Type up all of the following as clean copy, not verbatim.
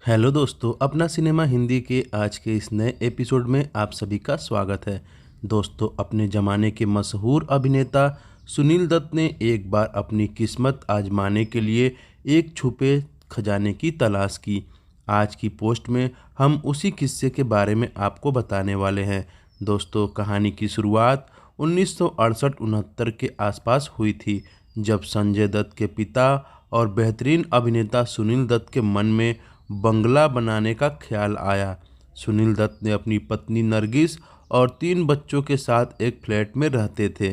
Hello दोस्तों, अपना cinema Hindi के आज के इस नए एपिसोड में आप सभी का स्वागत है। दोस्तों, अपने ज़माने के मशहूर अभिनेता सुनील दत्त ने एक बार अपनी किस्मत आजमाने के लिए एक छुपे खजाने की तलाश की। आज की पोस्ट में हम उसी किस्से के बारे में आपको बताने वाले हैं। दोस्तों, कहानी की शुरुआत 1968-69 के आसपास हुई थी, जब संजय दत्त के पिता और बेहतरीन अभिनेता सुनील दत्त के मन में बंगला बनाने का ख्याल आया। सुनील दत्त ने अपनी पत्नी नरगिस और 3 बच्चों के साथ एक फ्लैट में रहते थे।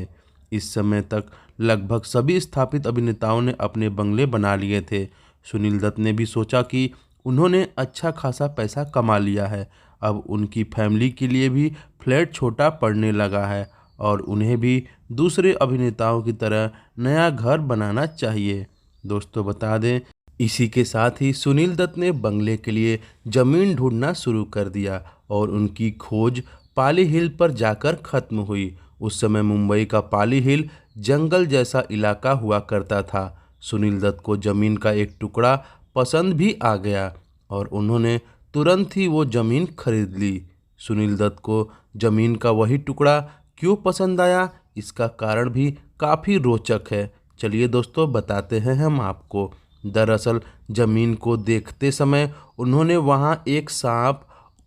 इस समय तक लगभग सभी स्थापित अभिनेताओं ने अपने बंगले बना लिए थे। सुनील दत्त ने भी सोचा कि उन्होंने अच्छा खासा पैसा कमा लिया है, अब उनकी फैमिली के लिए भी फ्लैट छोटा पड़ने लगा है और उन्हें भी दूसरे अभिनेताओं की तरह नया घर बनाना चाहिए। दोस्तों, बता दें, इसी के साथ ही सुनील दत्त ने बंगले के लिए ज़मीन ढूंढना शुरू कर दिया और उनकी खोज पाली हिल पर जाकर ख़त्म हुई। उस समय मुंबई का पाली हिल जंगल जैसा इलाका हुआ करता था। सुनील दत्त को ज़मीन का एक टुकड़ा पसंद भी आ गया और उन्होंने तुरंत ही वो ज़मीन खरीद ली। सुनील दत्त को ज़मीन का वही टुकड़ा क्यों पसंद आया, इसका कारण भी काफ़ी रोचक है। चलिए दोस्तों, बताते हैं हम आपको। दरअसल जमीन को देखते समय उन्होंने वहां एक सांप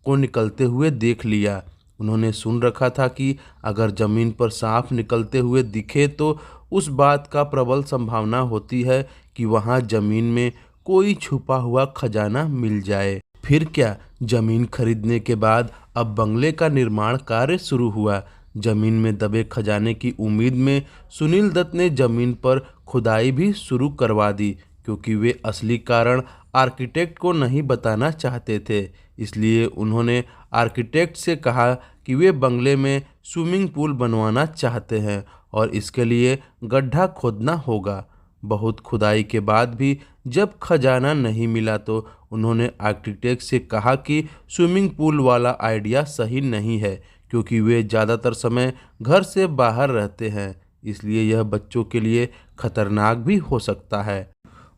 को निकलते हुए देख लिया। उन्होंने सुन रखा था कि अगर जमीन पर सांप निकलते हुए दिखे तो उस बात का प्रबल संभावना होती है कि वहां जमीन में कोई छुपा हुआ खजाना मिल जाए। फिर क्या, जमीन खरीदने के बाद अब बंगले का निर्माण कार्य शुरू हुआ। जमीन में दबे खजाने की उम्मीद में सुनील दत्त ने जमीन पर खुदाई भी शुरू करवा दी, क्योंकि वे असली कारण आर्किटेक्ट को नहीं बताना चाहते थे। इसलिए उन्होंने आर्किटेक्ट से कहा कि वे बंगले में स्विमिंग पूल बनवाना चाहते हैं और इसके लिए गड्ढा खोदना होगा। बहुत खुदाई के बाद भी जब खजाना नहीं मिला तो उन्होंने आर्किटेक्ट से कहा कि स्विमिंग पूल वाला आइडिया सही नहीं है, क्योंकि वे ज़्यादातर समय घर से बाहर रहते हैं, इसलिए यह बच्चों के लिए खतरनाक भी हो सकता है।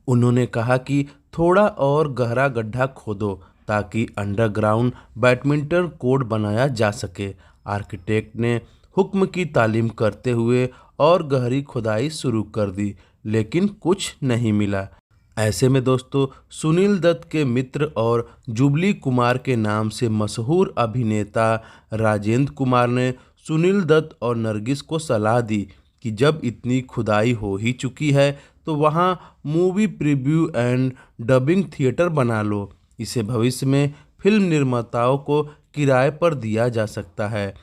उन्होंने कहा कि थोड़ा और गहरा गड्ढा खोदो ताकि अंडरग्राउंड बैडमिंटन कोर्ट बनाया जा सके। आर्किटेक्ट ने हुक्म की तालीम करते हुए और गहरी खुदाई शुरू कर दी, लेकिन कुछ नहीं मिला। ऐसे में दोस्तों, सुनील दत्त के मित्र और जुबली कुमार के नाम से मशहूर अभिनेता राजेंद्र कुमार ने सुनील दत्त और नरगिस को सलाह दी कि जब इतनी खुदाई हो ही चुकी है तो वहाँ movie preview and dubbing theatre बना लो। इसे भविष्य में फिल्म निर्माताओं को किराए पर दिया जा सकता है।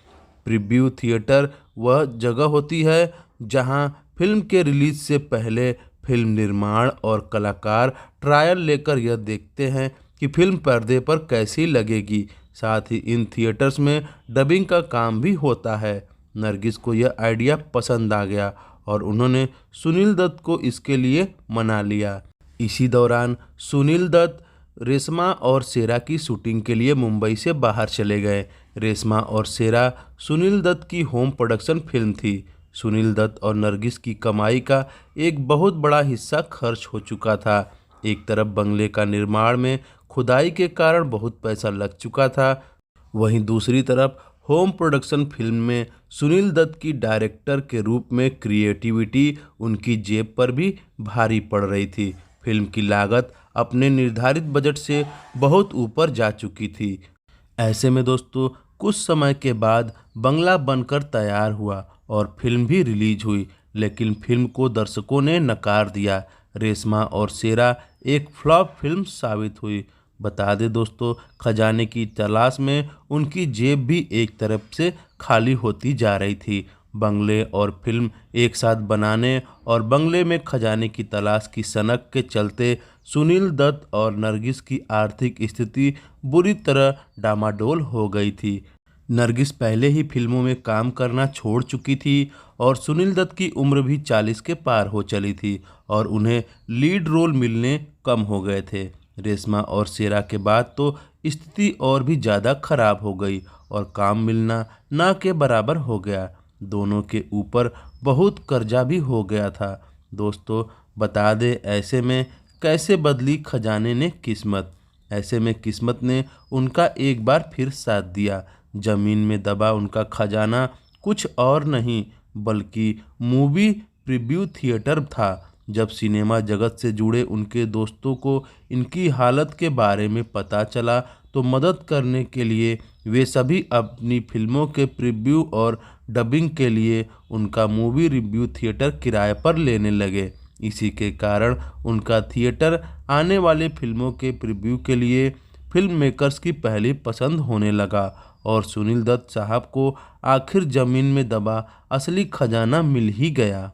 प्रीव्यू थिएटर वह जगह होती है जहाँ फिल्म के रिलीज से पहले फिल्म निर्माण और कलाकार ट्रायल लेकर यह देखते हैं कि फिल्म पर्दे पर कैसी लगेगी। साथ ही इन थिएटर्स में डबिंग का काम भी होता है। नरगिस को यह आइडिया पसंद आ गया और उन्होंने सुनील दत्त को इसके लिए मना लिया। इसी दौरान सुनील दत्त रेशमा और शेरा की शूटिंग के लिए मुंबई से बाहर चले गए। रेशमा और शेरा सुनील दत्त की होम प्रोडक्शन फिल्म थी। सुनील दत्त और नरगिस की कमाई का एक बहुत बड़ा हिस्सा खर्च हो चुका था। एक तरफ बंगले का निर्माण में खुदाई के कारण बहुत पैसा लग चुका था, वहीं दूसरी तरफ होम प्रोडक्शन फिल्म में सुनील दत्त की डायरेक्टर के रूप में क्रिएटिविटी उनकी जेब पर भी भारी पड़ रही थी। फिल्म की लागत अपने निर्धारित बजट से बहुत ऊपर जा चुकी थी। ऐसे में दोस्तों, कुछ समय के बाद बंगला बनकर तैयार हुआ और फिल्म भी रिलीज हुई, लेकिन फिल्म को दर्शकों ने नकार दिया। रेशमा और शेरा एक फ्लॉप फिल्म साबित हुई। बता दें दोस्तों, खजाने की तलाश में उनकी जेब भी एक तरफ से खाली होती जा रही थी। बंगले और फिल्म एक साथ बनाने और बंगले में खजाने की तलाश की सनक के चलते सुनील दत्त और नरगिस की आर्थिक स्थिति बुरी तरह डामाडोल हो गई थी। नरगिस पहले ही फिल्मों में काम करना छोड़ चुकी थी और सुनील दत्त की उम्र भी 40 के पार हो चली थी और उन्हें लीड रोल मिलने कम हो गए थे। रेशमा और शेरा के बाद तो स्थिति और भी ज़्यादा खराब हो गई और काम मिलना ना के बराबर हो गया। दोनों के ऊपर बहुत कर्जा भी हो गया था। दोस्तों, बता दें, ऐसे में कैसे बदली खजाने ने किस्मत। ऐसे में किस्मत ने उनका एक बार फिर साथ दिया। जमीन में दबा उनका खजाना कुछ और नहीं बल्कि मूवी प्रीव्यू थिएटर था। जब सिनेमा जगत से जुड़े उनके दोस्तों को इनकी हालत के बारे में पता चला तो मदद करने के लिए वे सभी अपनी फिल्मों के प्रीव्यू और डबिंग के लिए उनका मूवी रिव्यू थिएटर किराए पर लेने लगे। इसी के कारण उनका थिएटर आने वाले फिल्मों के प्रीव्यू के लिए फिल्म मेकर्स की पहली पसंद होने लगा और सुनील दत्त साहब को आखिर ज़मीन में दबा असली खजाना मिल ही गया।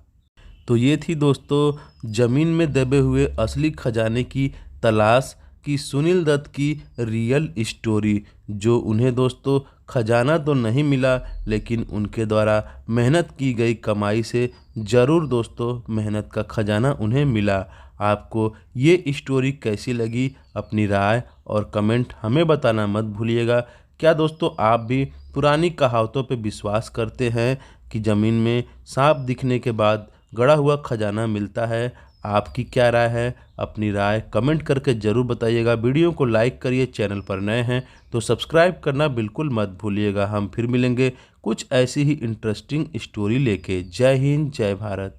तो ये थी दोस्तों ज़मीन में दबे हुए असली खजाने की तलाश की सुनील दत्त की रियल स्टोरी, जो उन्हें दोस्तों खजाना तो नहीं मिला लेकिन उनके द्वारा मेहनत की गई कमाई से ज़रूर दोस्तों मेहनत का खजाना उन्हें मिला। आपको ये स्टोरी कैसी लगी अपनी राय और कमेंट हमें बताना मत भूलिएगा। क्या दोस्तों आप भी पुरानी कहावतों पे विश्वास करते हैं कि ज़मीन में सांप दिखने के बाद गड़ा हुआ खजाना मिलता है? आपकी क्या राय है? अपनी राय कमेंट करके ज़रूर बताइएगा। वीडियो को लाइक करिए, चैनल पर नए हैं तो सब्सक्राइब करना बिल्कुल मत भूलिएगा। हम फिर मिलेंगे कुछ ऐसी ही इंटरेस्टिंग स्टोरी लेके। जय हिंद, जय भारत।